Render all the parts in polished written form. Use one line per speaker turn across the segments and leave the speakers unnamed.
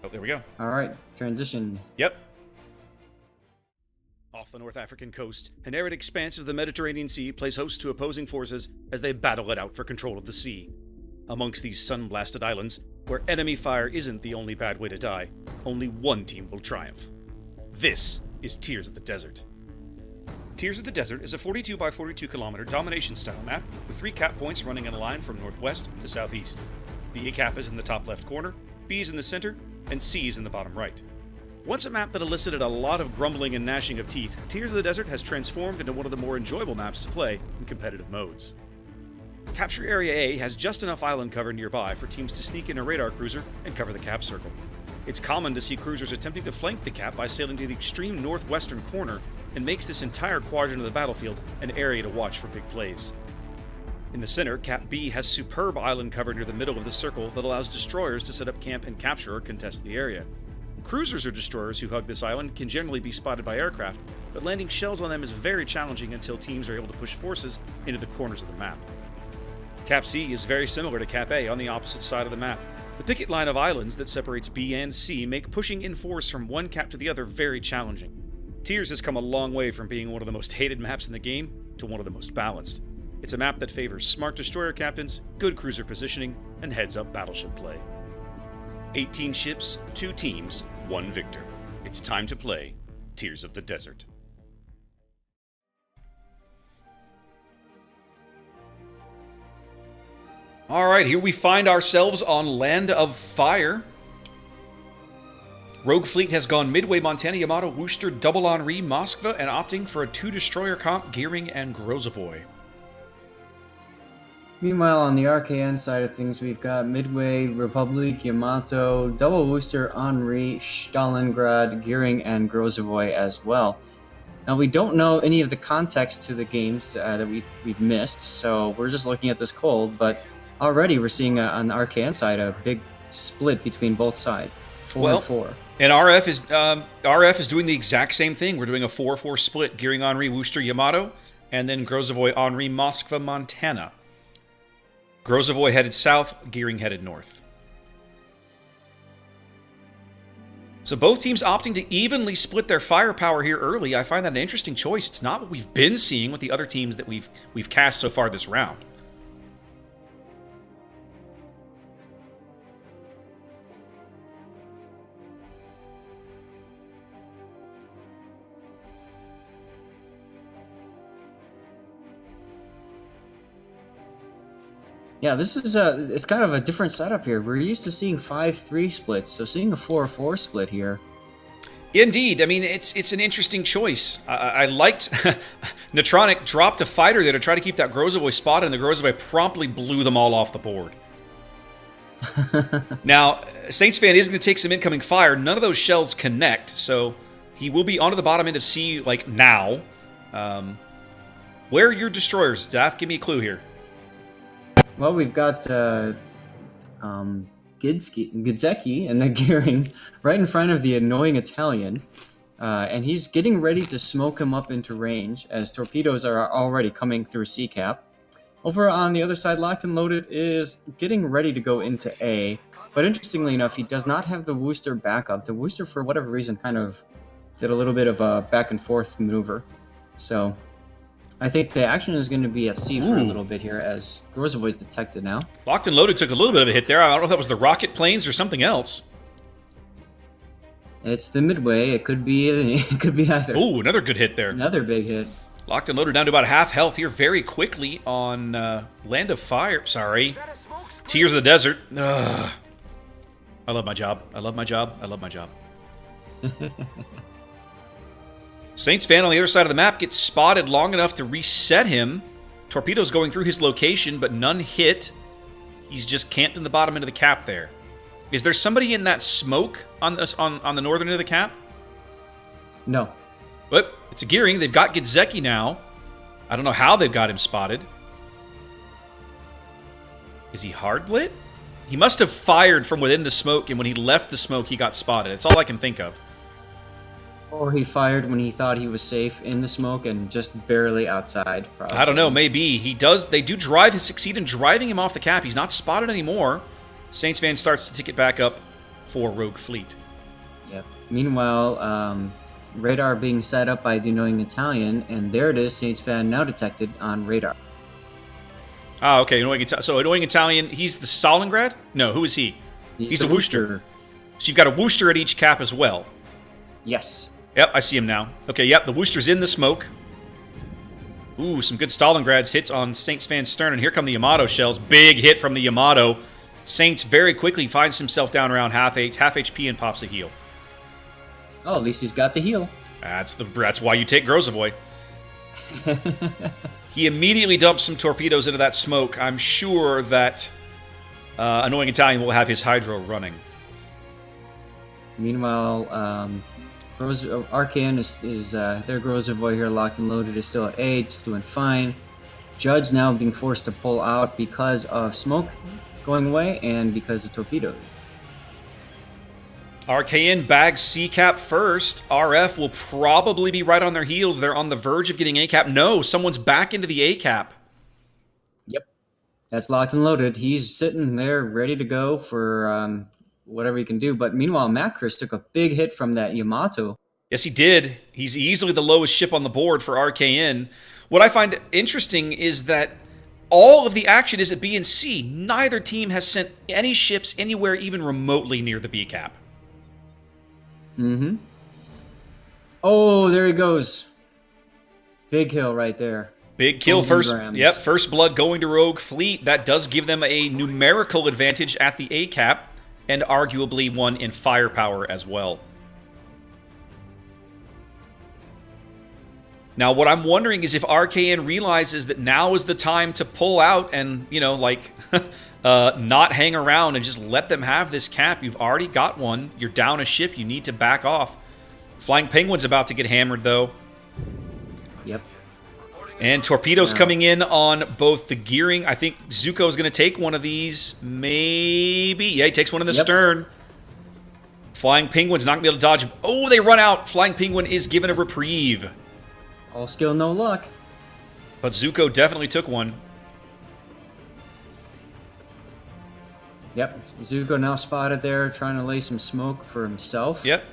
Oh, there we go.
All right, transition.
Yep. Off the North African coast, an arid expanse of the Mediterranean Sea plays host to opposing forces as they battle it out for control of the sea. Amongst these sun-blasted islands, where enemy fire isn't the only bad way to die, only one team will triumph. This is Tears of the Desert. Tears of the Desert is a 42 by 42 kilometer domination-style map with 3 cap points running in a line from northwest to southeast. The A cap is in the top left corner, B is in the center, and C is in the bottom right. Once a map that elicited a lot of grumbling and gnashing of teeth, Tears of the Desert has transformed into one of the more enjoyable maps to play in competitive modes. Capture Area A has just enough island cover nearby for teams to sneak in a radar cruiser and cover the cap circle. It's common to see cruisers attempting to flank the cap by sailing to the extreme northwestern corner, and makes this entire quadrant of the battlefield an area to watch for big plays. In the center, Cap B has superb island cover near the middle of the circle that allows destroyers to set up camp and capture or contest the area. Cruisers or destroyers who hug this island can generally be spotted by aircraft, but landing shells on them is very challenging until teams are able to push forces into the corners of the map. Cap C is very similar to Cap A on the opposite side of the map. The picket line of islands that separates B and C make pushing in force from one cap to the other very challenging. Tears has come a long way from being one of the most hated maps in the game to one of the most balanced. It's a map that favors smart destroyer captains, good cruiser positioning, and heads-up battleship play. 18 ships, 2 teams, 1 victor. It's time to play Tears of the Desert. Alright, here we find ourselves on Land of Fire. Rogue Fleet has gone Midway, Montana, Yamato, Worcester, Double Henri, Moskva, and opting for a 2-destroyer comp, Gearing and Grozavoy.
Meanwhile, on the RKN side of things, we've got Midway, Republic, Yamato, Double Worcester, Henri, Stalingrad, Gearing, and Grozavoy as well. Now, we don't know any of the context to the games that we've missed, so we're just looking at this cold, but already we're seeing on the RKN side a big split between both sides. 4-4.
And RF is doing the exact same thing. We're doing a 4-4 split. Gearing Henri, Worcester, Yamato, and then Grozavoy, Henri, Moskva, Montana. Grozavoy headed south, Gearing headed north. So both teams opting to evenly split their firepower here early. I find that an interesting choice. It's not what we've been seeing with the other teams that we've cast so far this round.
Yeah, this is it's kind of a different setup here. We're used to seeing 5-3 splits, so seeing a 4-4 split here.
Indeed. I mean, it's an interesting choice. I liked Netronic dropped a fighter there to try to keep that Grozavoy spot, and the Grozavoy promptly blew them all off the board. Now, Saints fan is going to take some incoming fire. None of those shells connect, so he will be onto the bottom end of C, like, now. Where are your destroyers, Dath? Give me a clue here.
Well, we've got Gidzecki and the Gearing right in front of the annoying Italian, and he's getting ready to smoke him up into range as torpedoes are already coming through C-cap. Over on the other side, Locked and Loaded is getting ready to go into A, but interestingly enough, he does not have the Worcester backup. The Worcester, for whatever reason, kind of did a little bit of a back-and-forth maneuver, so I think the action is going to be at C for a little bit here as Grozavoy is detected now.
Locked and Loaded took a little bit of a hit there. I don't know if that was the rocket planes or something else.
It's the Midway. It could be either.
Ooh, another good hit there.
Another big hit.
Locked and Loaded down to about half health here very quickly on Land of Fire. Sorry. Tears of the Desert. Ugh. I love my job. I love my job. I love my job. Saints fan on the other side of the map gets spotted long enough to reset him. Torpedoes going through his location, but none hit. He's just camped in the bottom end of the cap there. Is there somebody in that smoke on the northern end of the cap?
No.
But it's a Gearing. They've got Gidzecki now. I don't know how they've got him spotted. Is he hard lit? He must have fired from within the smoke, and when he left the smoke, he got spotted. That's all I can think of.
Or he fired when he thought he was safe in the smoke and just barely outside, probably.
I don't know, maybe. They do succeed in driving him off the cap. He's not spotted anymore. Saints fan starts to tick it back up for Rogue Fleet.
Yep. Meanwhile, radar being set up by the annoying Italian, and there it is, Saints fan now detected on radar.
Ah, okay. So annoying Italian. He's the Stalingrad? No, who is he? He's a Worcester. So you've got a Worcester at each cap as well.
Yes.
Yep, I see him now. Okay, yep, the Worcester's in the smoke. Ooh, some good Stalingrad's hits on Saints fan's stern, and here come the Yamato shells. Big hit from the Yamato. Saints very quickly finds himself down around half HP and pops a heal.
Oh, at least he's got the heal.
That's why you take Grozavoy. He immediately dumps some torpedoes into that smoke. I'm sure that annoying Italian will have his Hydro running.
Meanwhile, RKN is their Grozavoy here locked and loaded is still at A, just doing fine. Judge now being forced to pull out because of smoke going away and because of torpedoes.
RKN bags C-Cap first. RF will probably be right on their heels. They're on the verge of getting A-Cap. No, someone's back into the A-Cap.
Yep. That's locked and loaded. He's sitting there ready to go for whatever he can do. But meanwhile, Macris took a big hit from that Yamato.
Yes, he did. He's easily the lowest ship on the board for RKN. What I find interesting is that all of the action is at B and C. Neither team has sent any ships anywhere even remotely near the B-Cap.
Mm-hmm. Oh, there he goes. Big kill right there.
Big kill first.
Grams.
Yep, first blood going to Rogue Fleet. That does give them a numerical advantage at the A-Cap, and arguably one in firepower as well. Now, what I'm wondering is if RKN realizes that now is the time to pull out and, not hang around and just let them have this cap. You've already got one. You're down a ship. You need to back off. Flying Penguin's about to get hammered, though.
Yep.
And torpedoes coming in on both the gearing. I think Zuko's going to take one of these. Maybe. Yeah, he takes one in the stern. Flying Penguin's not going to be able to dodge. Oh, they run out. Flying Penguin is given a reprieve.
All skill, no luck.
But Zuko definitely took one.
Yep. Zuko now spotted there, trying to lay some smoke for himself.
Yep.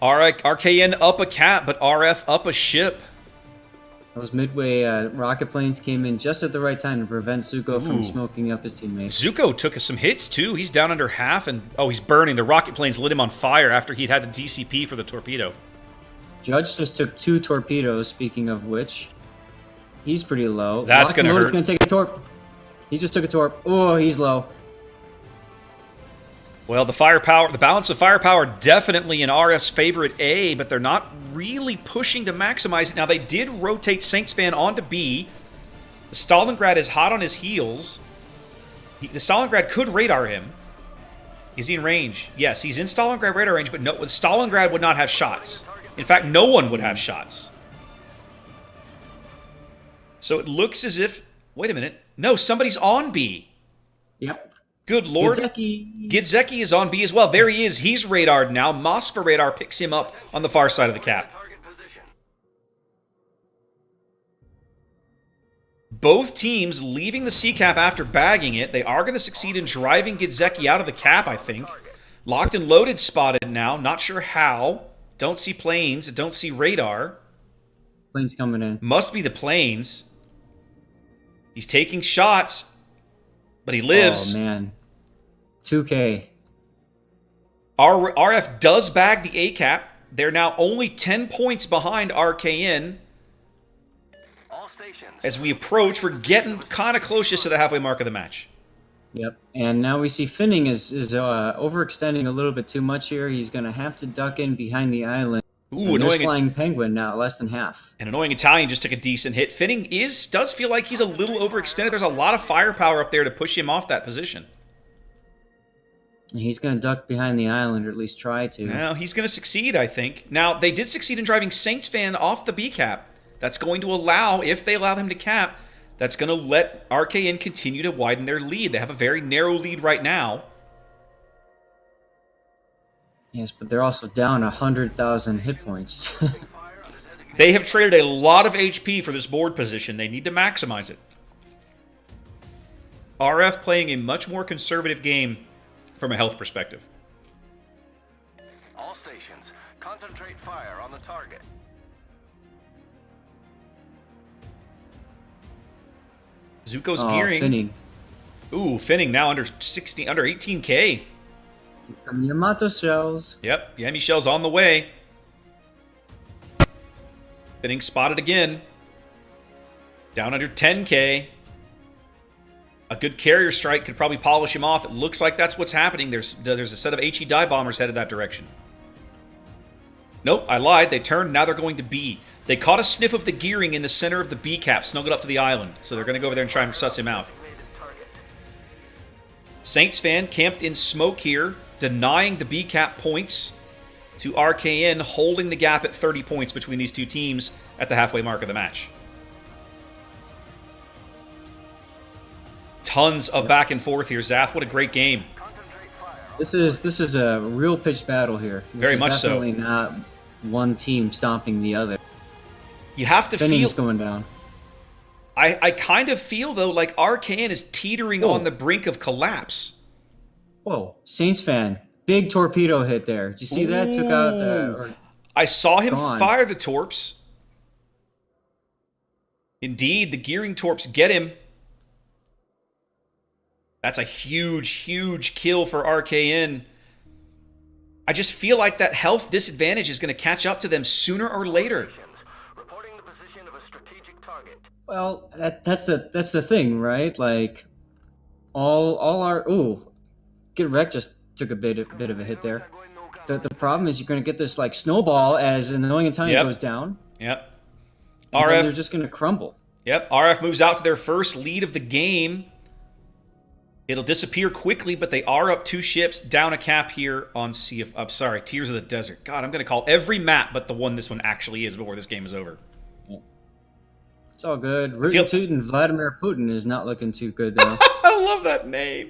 RKN up a cap, but RF up a ship.
Those midway rocket planes came in just at the right time to prevent Zuko from smoking up his teammates.
Zuko took some hits, too. He's down under half, and he's burning. The rocket planes lit him on fire after he'd had the DCP for the torpedo.
Judge just took 2 torpedoes, speaking of which. He's pretty low.
That's going to hurt.
He's going to take a torp. He just took a torp. Oh, he's low.
Well, the balance of firepower definitely in RF's favor at A, but they're not really pushing to maximize it. Now, they did rotate Saints fan onto B. The Stalingrad is hot on his heels. The Stalingrad could radar him. Is he in range? Yes, he's in Stalingrad radar range, but no, Stalingrad would not have shots. In fact, no one would have shots. So it looks as if... Wait a minute. No, somebody's on B.
Yep.
Good lord. Gidzeki is on B as well. There he is. He's radared now. Moskva radar picks him up on the far side of the cap. Both teams leaving the C-cap after bagging it. They are going to succeed in driving Gidzeki out of the cap, I think. Locked and loaded spotted now. Not sure how. Don't see planes. Don't see radar.
Planes coming in.
Must be the planes. He's taking shots, but he lives.
Oh, man. 2K.
RF does bag the A-cap. They're now only 10 points behind RKN. As we approach, we're getting kind of closest to the halfway mark of the match.
Yep. And now we see Finning is overextending a little bit too much here. He's going to have to duck in behind the island.
Ooh,
and there's Flying Penguin now, less than half.
An annoying Italian just took a decent hit. Finning does feel like he's a little overextended. There's a lot of firepower up there to push him off that position.
He's going to duck behind the island, or at least try to.
Now, he's going to succeed, I think. Now, they did succeed in driving Saints fan off the B-cap. That's going to allow, if they allow them to cap, that's going to let RKN continue to widen their lead. They have a very narrow lead right now.
Yes, but they're also down 100,000 hit points.
They have traded a lot of HP for this board position. They need to maximize it. RF playing a much more conservative game from a health perspective.
All stations, concentrate fire on the target.
Zuko's gearing.
Finning.
Ooh, Finning now under 18k.
From Yamato shells.
Yep, Yami Shell's on the way. Finning spotted again. Down under 10k. A good carrier strike could probably polish him off. It looks like that's what's happening. There's a set of HE dive bombers headed that direction. Nope, I lied. They turned. Now they're going to B. They caught a sniff of the gearing in the center of the B cap, snuggled up to the island. So they're going to go over there and try and suss him out. Saints fan camped in smoke here, denying the B cap points to RKN, holding the gap at 30 points between these two teams at the halfway mark of the match. Tons of back and forth here, Zath. What a great game.
This is a real pitched battle here.
Very much so.
Definitely not one team stomping the other.
You have to
Finning's
feel...
going down.
I kind of feel, though, like RKN is teetering on the brink of collapse.
Whoa. Saints fan. Big torpedo hit there. Did you see that? Took out...
I saw him
gone.
fire the torps. Indeed, the gearing torps get him. That's a huge, huge kill for RKN. I just feel like that health disadvantage is going to catch up to them sooner or later.
Reporting the position of a strategic target.
Well, that's the thing, right? Like, all our... Ooh. Get wrecked just took a bit of a hit there. The problem is you're going to get this, like, snowball as an annoying Italian goes down.
Yep.
And then they're just going to crumble.
Yep. RF moves out to their first lead of the game. It'll disappear quickly, but they are up 2 ships, down a cap here on Tears of the Desert. God, I'm going to call every map but the one this one actually is before this game is over.
It's all good. Rootin' Tootin' Vladimir Putin is not looking too good, though.
I love that name.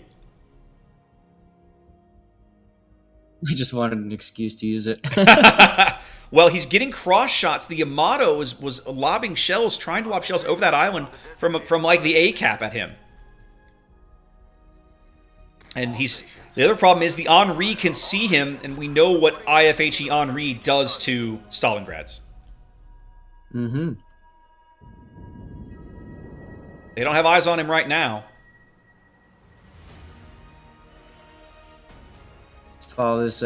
I just wanted an excuse to use it.
Well, he's getting cross shots. The Yamato was lobbing shells, trying to lob shells over that island from like the A cap at him. And the other problem is the Henri can see him, and we know what IFHE Henri does to Stalingrads.
Mm-hmm.
They don't have eyes on him right now.
Let's follow this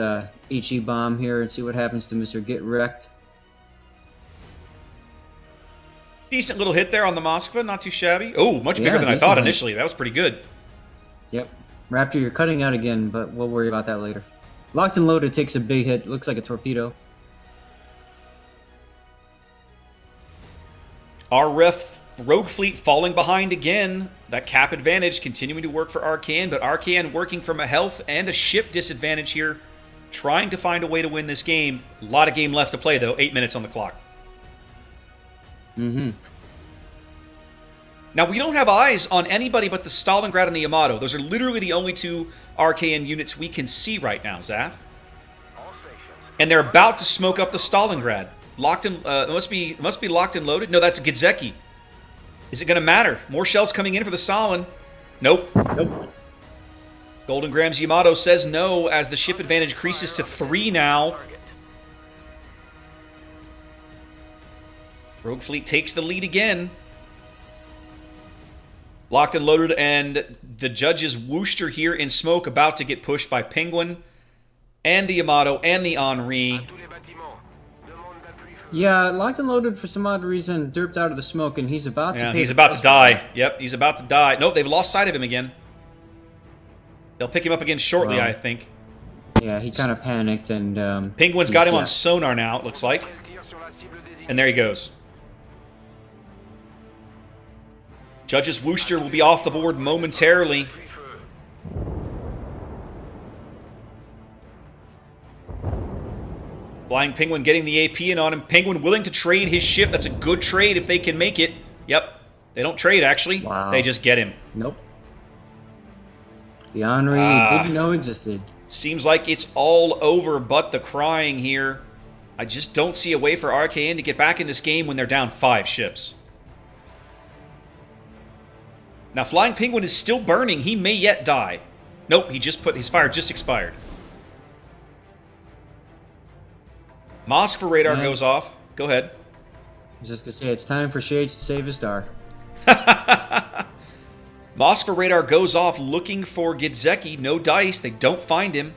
HE bomb here and see what happens to Mr. Get Wrecked.
Decent little hit there on the Moskva, not too shabby. Oh, much bigger than I thought initially. That was pretty good.
Yep. Raptor, you're cutting out again, but we'll worry about that later. Locked and Loaded takes a big hit. Looks like a torpedo.
Our Rogue Fleet falling behind again. That cap advantage continuing to work for RKN, but RKN working from a health and a ship disadvantage here, trying to find a way to win this game. A lot of game left to play, though. 8 minutes on the clock.
Mm-hmm.
Now, we don't have eyes on anybody but the Stalingrad and the Yamato. Those are literally the only 2 RKN units we can see right now, Zath. And they're about to smoke up the Stalingrad. Locked in, must be locked and loaded. No, that's Gizeki. Is it going to matter? More shells coming in for the Stalin. Nope.
Nope.
Golden Grams Yamato says no as the ship advantage increases to 3 now. Rogue Fleet takes the lead again. Locked and loaded, and the Judge's Wooster here in smoke, about to get pushed by Penguin, and the Yamato, and the Henri.
Yeah, Locked and Loaded, for some odd reason, derped out of the smoke, and he's about to...
he's about to die. Yep, he's about to die. Nope, they've lost sight of him again. They'll pick him up again shortly, I think.
Yeah, he kind of panicked, and...
Penguin's got him on sonar now, it looks like. And there he goes. Judge's Wooster will be off the board momentarily. Flying Penguin getting the AP in on him. Penguin willing to trade his ship. That's a good trade if they can make it. Yep. They don't trade, actually.
Wow.
They just get him.
Nope. The Henri didn't know existed.
Seems like it's all over but the crying here. I just don't see a way for RKN to get back in this game when they're down 5 ships. Now, Flying Penguin is still burning. He may yet die. Nope, his fire just expired. Mosk for radar goes off. Go ahead.
I was just gonna say, it's time for Shades to save a star.
Mosk for radar goes off looking for Gidzeki. No dice. They don't find him.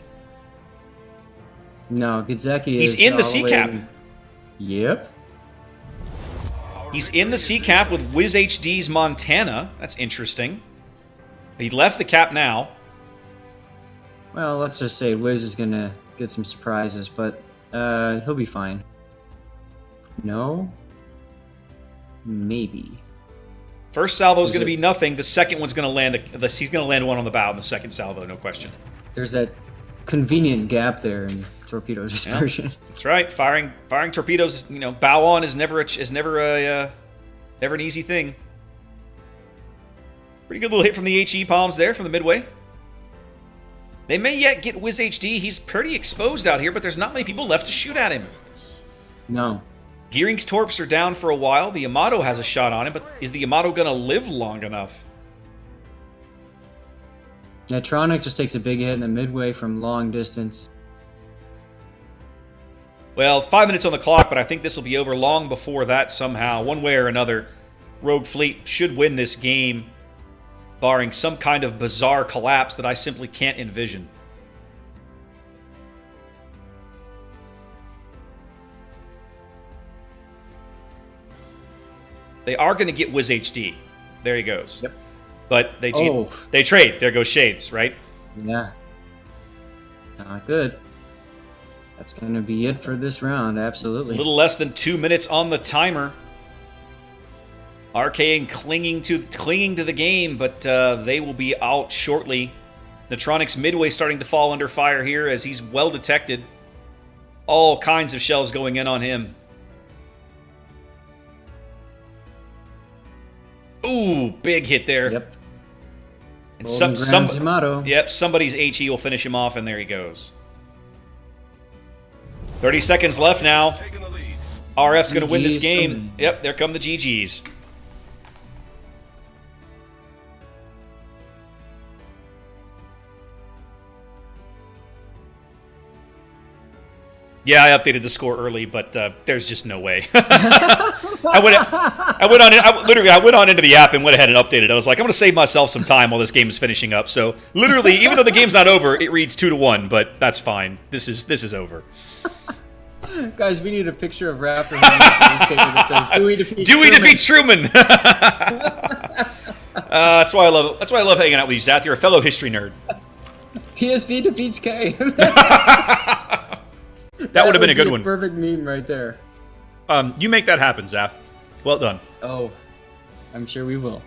No, Gidzeki
He's
is
in the
all
sea
way-
cap.
Yep.
He's in the sea cap with Wiz HD's Montana. That's interesting. He left the cap now.
Well, let's just say Wiz is gonna get some surprises, but he'll be fine. No? Maybe.
First salvo is going to be nothing. The second one's going to land. He's going to land one on the bow in the second salvo, no question.
There's that convenient gap there in torpedo dispersion.
That's right. Firing torpedoes. Bow on is never an easy thing. Pretty good little hit from the HE palms there from the midway. They may yet get Wiz HD. He's pretty exposed out here, but there's not many people left to shoot at him.
No.
Gearing's torps are down for a while. The Yamato has a shot on him, but is the Yamato going to live long enough?
Netronic just takes a big hit in the midway from long distance.
Well, it's 5 minutes on the clock, but I think this will be over long before that somehow. One way or another, Rogue Fleet should win this game, barring some kind of bizarre collapse that I simply can't envision. They are going to get Wiz HD. There he goes.
Yep.
But they trade. There goes Shades, right?
Yeah. Not good. That's going to be it for this round, absolutely.
A little less than 2 minutes on the timer. RKN clinging to the game, but they will be out shortly. Netronic's midway starting to fall under fire here as he's well detected. All kinds of shells going in on him. Ooh, big hit there.
Yep.
And
Yamato.
Yep, somebody's HE will finish him off, and there he goes. 30 seconds left now.
Taking the lead.
RF's going to win this
GGs
game.
coming.
Yep, there come the GGs. Yeah, I updated the score early, but there's just no way. I went on into the app and went ahead and updated. I was like, I'm going to save myself some time while this game is finishing up. So literally, even though the game's not over, it reads 2-1, but that's fine. This is over.
Guys, we need a picture of Raptor in the newspaper that says Dewey defeats
Truman. That's why I love hanging out with you, Zath. You're a fellow history nerd.
PSV defeats K.
That would have been a good
be
one.
Perfect meme right there.
You make that happen, Zath. Well done.
Oh, I'm sure we will.